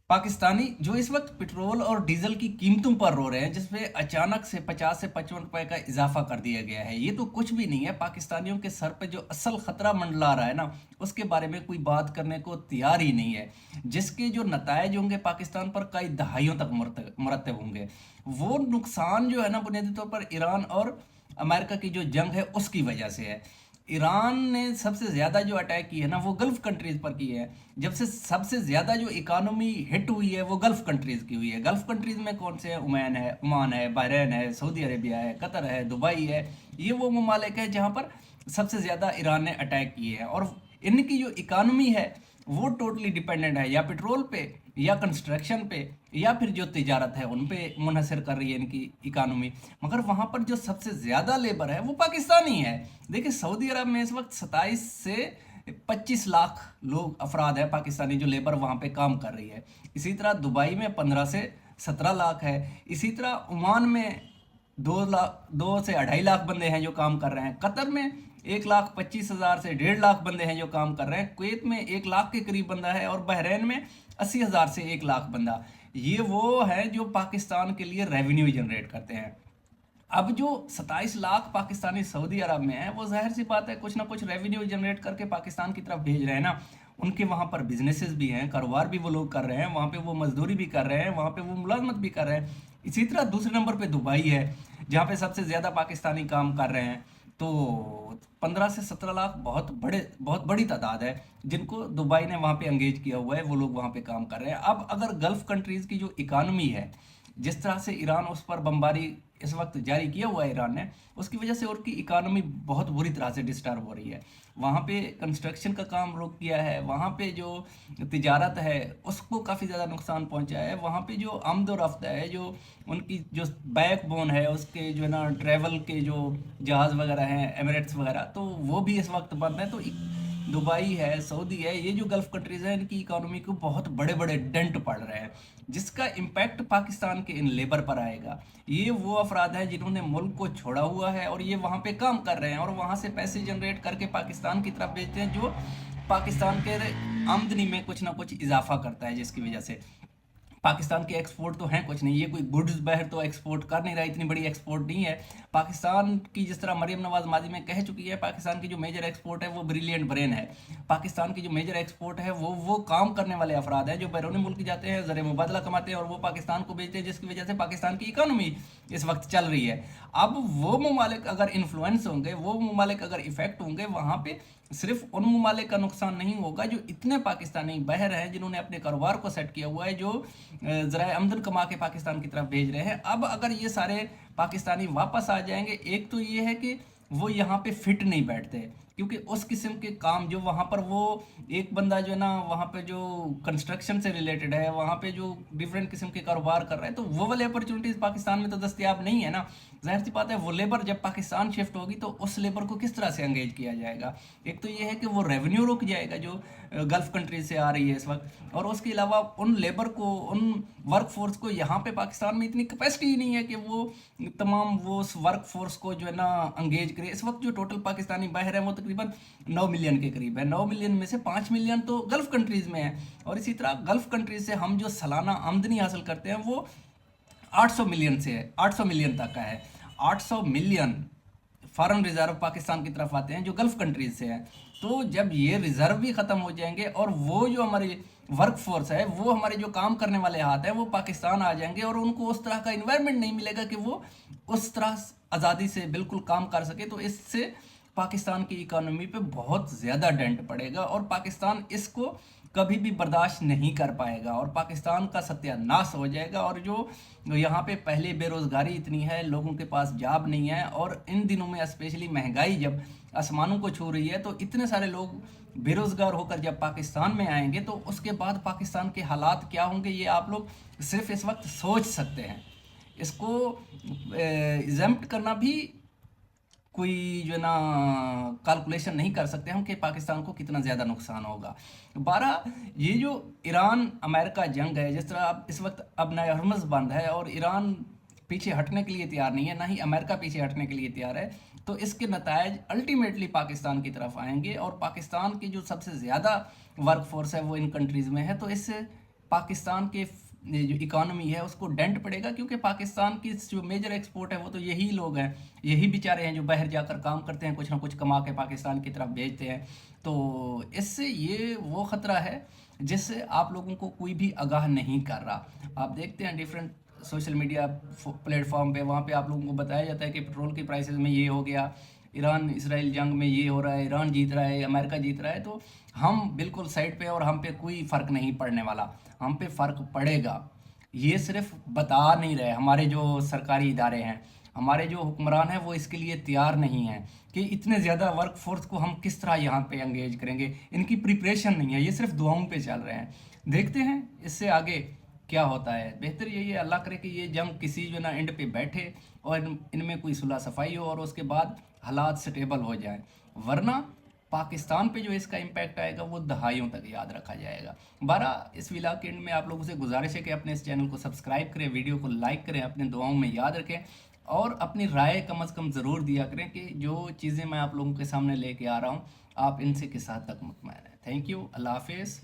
पाकिस्तानी जो इस वक्त पेट्रोल और डीजल की कीमतों पर रो रहे हैं, जिसपे अचानक से 50 से 55 रुपए का इजाफा कर दिया गया है, ये तो कुछ भी नहीं है। पाकिस्तानियों के सर पे जो असल खतरा मंडला रहा है ना, उसके बारे में कोई बात करने को तैयार ही नहीं है। जिसके जो नतायज होंगे पाकिस्तान पर कई दहाइयों तक मुरतब होंगे। वो नुकसान जो है ना, बुनियादी तौर पर ईरान और अमेरिका की जो जंग है उसकी वजह से है। ईरान ने सबसे ज़्यादा जो अटैक की है ना, वो गल्फ़ कंट्रीज़ पर की है। जब से सबसे ज़्यादा जो इकानमी हिट हुई है वो गल्फ़ कंट्रीज़ की हुई है। गल्फ़ कंट्रीज़ में कौन से हैं? ओमान है, बहरीन है, सऊदी अरेबिया है, कतर है, दुबई है। ये वो ममालिक है जहाँ पर सबसे ज़्यादा ईरान ने अटैक किए हैं। और इनकी जो इकानमी है वो टोटली डिपेंडेंट है या पेट्रोल पे, या कंस्ट्रक्शन पे, या फिर जो तिजारत है उन पे मुनहसर कर रही है इनकी इकानमी। मगर वहाँ पर जो सबसे ज़्यादा लेबर है वो पाकिस्तानी है। देखिए, सऊदी अरब में इस वक्त 27 से 25 लाख लोग अफराद है पाकिस्तानी, जो लेबर वहाँ पे काम कर रही है। इसी तरह दुबई में 15 से 17 लाख है। इसी तरह ओमान में 2 से 2.5 लाख बंदे हैं जो काम कर रहे हैं। कतर में 1,25,000 से 1.5 लाख बंदे हैं जो काम कर रहे हैं। कुवैत में 1 लाख के करीब बंदा है। और बहरीन में 80,000 से 1 लाख बंदा। ये वो है जो पाकिस्तान के लिए रेवेन्यू जनरेट करते हैं। अब जो 27 लाख पाकिस्तानी सऊदी अरब में है, वो जाहिर सी बात है कुछ ना कुछ रेवेन्यू जनरेट करके पाकिस्तान की तरफ भेज रहे हैं ना। उनके वहाँ पर बिजनेसेस भी हैं, कारोबार भी वो लोग कर रहे हैं, वहाँ पे वो मजदूरी भी कर रहे हैं, वहाँ पे वो मुलाजमत भी कर रहे हैं। इसी तरह दूसरे नंबर पे दुबई है, जहाँ पे सबसे ज़्यादा पाकिस्तानी काम कर रहे हैं। तो 15 से 17 लाख बहुत बड़ी तादाद है जिनको दुबई ने वहाँ पे एंगेज किया हुआ है। वो लोग वहाँ पे काम कर रहे हैं। अब अगर गल्फ़ कंट्रीज़ की जो इकानमी है, जिस तरह से ईरान उस पर बमबारी इस वक्त जारी किया हुआ है ईरान ने, उसकी वजह से उनकी इकानमी बहुत बुरी तरह से डिस्टर्ब हो रही है। वहाँ पे कंस्ट्रक्शन का काम रुक गया है। वहाँ पे जो तिजारत है उसको काफ़ी ज़्यादा नुकसान पहुँचा है। वहाँ पे जो आमद और रफ्त है, जो उनकी जो बैकबोन है, उसके जो है ना ट्रैवल के जो जहाज़ वगैरह हैं, एमिरेट्स वगैरह, तो वो भी इस वक्त बंद है। तो दुबई है, सऊदी है, ये जो गल्फ़ कंट्रीज़ हैं, इनकी इकोनॉमी को बहुत बड़े बड़े डेंट पड़ रहे हैं, जिसका इम्पैक्ट पाकिस्तान के इन लेबर पर आएगा। ये वो अफराद हैं जिन्होंने मुल्क को छोड़ा हुआ है और ये वहाँ पे काम कर रहे हैं और वहाँ से पैसे जनरेट करके पाकिस्तान की तरफ भेजते हैं, जो पाकिस्तान के आमदनी में कुछ ना कुछ इजाफा करता है, जिसकी वजह से पाकिस्तान के एक्सपोर्ट तो हैं कुछ नहीं। ये कोई गुड्स बहर तो एक्सपोर्ट कर नहीं रहा, इतनी बड़ी एक्सपोर्ट नहीं है पाकिस्तान की। जिस तरह मरीम नवाज माजी में कह चुकी है, पाकिस्तान की जो मेजर एक्सपोर्ट है वो ब्रिलियंट ब्रेन है। पाकिस्तान की जो मेजर एक्सपोर्ट है वो काम करने वाले अफराद हैं जो बैरूनी मुल्क जाते हैं, ज़र मुबादला कमाते हैं और वो पाकिस्तान को बेचते हैं, जिसकी वजह से पाकिस्तान की इकानमी इस वक्त चल रही है। अब वो ममालिक अगर इन्फ्लुएंस होंगे, वो ममालिक अगर इफेक्ट होंगे, वहाँ पे सिर्फ उन ममालिक का नुकसान नहीं होगा जो इतने पाकिस्तानी बहर हैं, जिन्होंने अपने कारोबार को सेट किया हुआ है, जो ज़राए आमदन कमा के पाकिस्तान की तरफ भेज रहे हैं। अब अगर ये सारे पाकिस्तानी वापस आ जाएंगे, एक तो ये है कि वो यहाँ पे फिट नहीं बैठते, क्योंकि उस किस्म के काम जो वहाँ पर, वो एक बंदा जो है ना वहाँ पे जो कंस्ट्रक्शन से रिलेटेड है, वहाँ पे जो डिफरेंट किस्म के कारोबार कर रहे हैं, तो वो वाले अपॉर्चुनिटीज़ पाकिस्तान में तो दस्तियाब नहीं है ना। जाहिर सी बात है, वो लेबर जब पाकिस्तान शिफ्ट होगी तो उस लेबर को किस तरह से एंगेज किया जाएगा। एक तो ये है कि वो रेवेन्यू रुक जाएगा जो गल्फ़ कंट्रीज से आ रही है इस वक्त, और उसके अलावा उन लेबर को, उन वर्क फोर्स को, यहाँ पे पाकिस्तान में इतनी कैपेसिटी ही नहीं है कि वो तमाम वो उस वर्क फोर्स को जो है ना अंगेज करे। इस वक्त जो टोटल पाकिस्तानी बाहर है वो तकरीबन 9 मिलियन के करीब है। 9 मिलियन में से 5 मिलियन तो गल्फ़ कंट्रीज़ में है। और इसी तरह गल्फ़ कंट्रीज से हम जो सालाना आमदनी हासिल करते हैं वो 800 मिलियन से है, 800 मिलियन तक का है। 800 मिलियन फॉरेन रिजर्व पाकिस्तान की तरफ आते हैं जो गल्फ़ कंट्रीज से हैं। तो जब ये रिजर्व भी ख़त्म हो जाएंगे और वो जो हमारी वर्क फोर्स है, वो हमारे जो काम करने वाले हाथ हैं, वो पाकिस्तान आ जाएंगे और उनको उस तरह का इन्वायरमेंट नहीं मिलेगा कि वो उस तरह आज़ादी से बिल्कुल काम कर सके। तो इससे पाकिस्तान की इकोनॉमी पे बहुत ज़्यादा डेंट पड़ेगा और पाकिस्तान इसको कभी भी बर्दाश्त नहीं कर पाएगा और पाकिस्तान का सत्यानाश हो जाएगा। और जो यहाँ पे पहले बेरोज़गारी इतनी है, लोगों के पास जॉब नहीं है, और इन दिनों में स्पेशली महंगाई जब आसमानों को छू रही है, तो इतने सारे लोग बेरोज़गार होकर जब पाकिस्तान में आएंगे तो उसके बाद पाकिस्तान के हालात क्या होंगे, ये आप लोग सिर्फ इस वक्त सोच सकते हैं। इसको एग्जम्प्ट करना भी कोई जो है ना कैलकुलेशन नहीं कर सकते हम कि पाकिस्तान को कितना ज़्यादा नुकसान होगा। 12, ये जो ईरान अमेरिका जंग है, जिस तरह अब इस वक्त अब नया हरमज़ बंद है और ईरान पीछे हटने के लिए तैयार नहीं है, ना ही अमेरिका पीछे हटने के लिए तैयार है, तो इसके नतायज अल्टीमेटली पाकिस्तान की तरफ आएंगे और पाकिस्तान की जो सबसे ज़्यादा वर्क फोर्स है वो इन कंट्रीज़ में है। तो इससे पाकिस्तान के ये जो इकॉनमी है उसको डेंट पड़ेगा, क्योंकि पाकिस्तान की जो मेजर एक्सपोर्ट है वो तो यही लोग हैं, यही बेचारे हैं जो बाहर जाकर काम करते हैं, कुछ ना कुछ कमा के पाकिस्तान की तरफ भेजते हैं। तो इससे ये वो ख़तरा है जिससे आप लोगों को कोई भी आगाह नहीं कर रहा। आप देखते हैं डिफरेंट सोशल मीडिया प्लेटफॉर्म पे, वहाँ पे आप लोगों को बताया जाता है कि पेट्रोल की प्राइसेस में ये हो गया, ईरान इसराइल जंग में ये हो रहा है, ईरान जीत रहा है, अमेरिका जीत रहा है। तो हम बिल्कुल साइड पे, और हम पे कोई फ़र्क नहीं पड़ने वाला, हम पे फ़र्क पड़ेगा। ये सिर्फ बता नहीं रहे, हमारे जो सरकारी इदारे हैं, हमारे जो हुक्मरान हैं वो इसके लिए तैयार नहीं हैं कि इतने ज़्यादा वर्क फोर्स को हम किस तरह यहाँ पे एंगेज करेंगे। इनकी प्रिपरेशन नहीं है, ये सिर्फ दुआओं पे चल रहे हैं। देखते हैं इससे आगे क्या होता है। बेहतर यही है, अल्लाह करे कि ये जंग किसी जो ना एंड पे बैठे और इनमें कोई सुलह सफाई हो और उसके बाद हालात स्टेबल हो जाएं, वरना पाकिस्तान पे जो इसका इम्पैक्ट आएगा वो दहाइयों तक याद रखा जाएगा। बारह इस विला के एंड में आप लोगों से गुजारिश है कि अपने इस चैनल को सब्सक्राइब करें, वीडियो को लाइक करें, अपने दुआओं में याद रखें और अपनी राय कम अज़ कम ज़रूर दिया करें कि जो चीज़ें मैं आप लोगों के सामने लेके आ रहा हूँ आप इनसे किस हद तक मुतमईन हैं। थैंक यू, अल्लाह हाफिज़।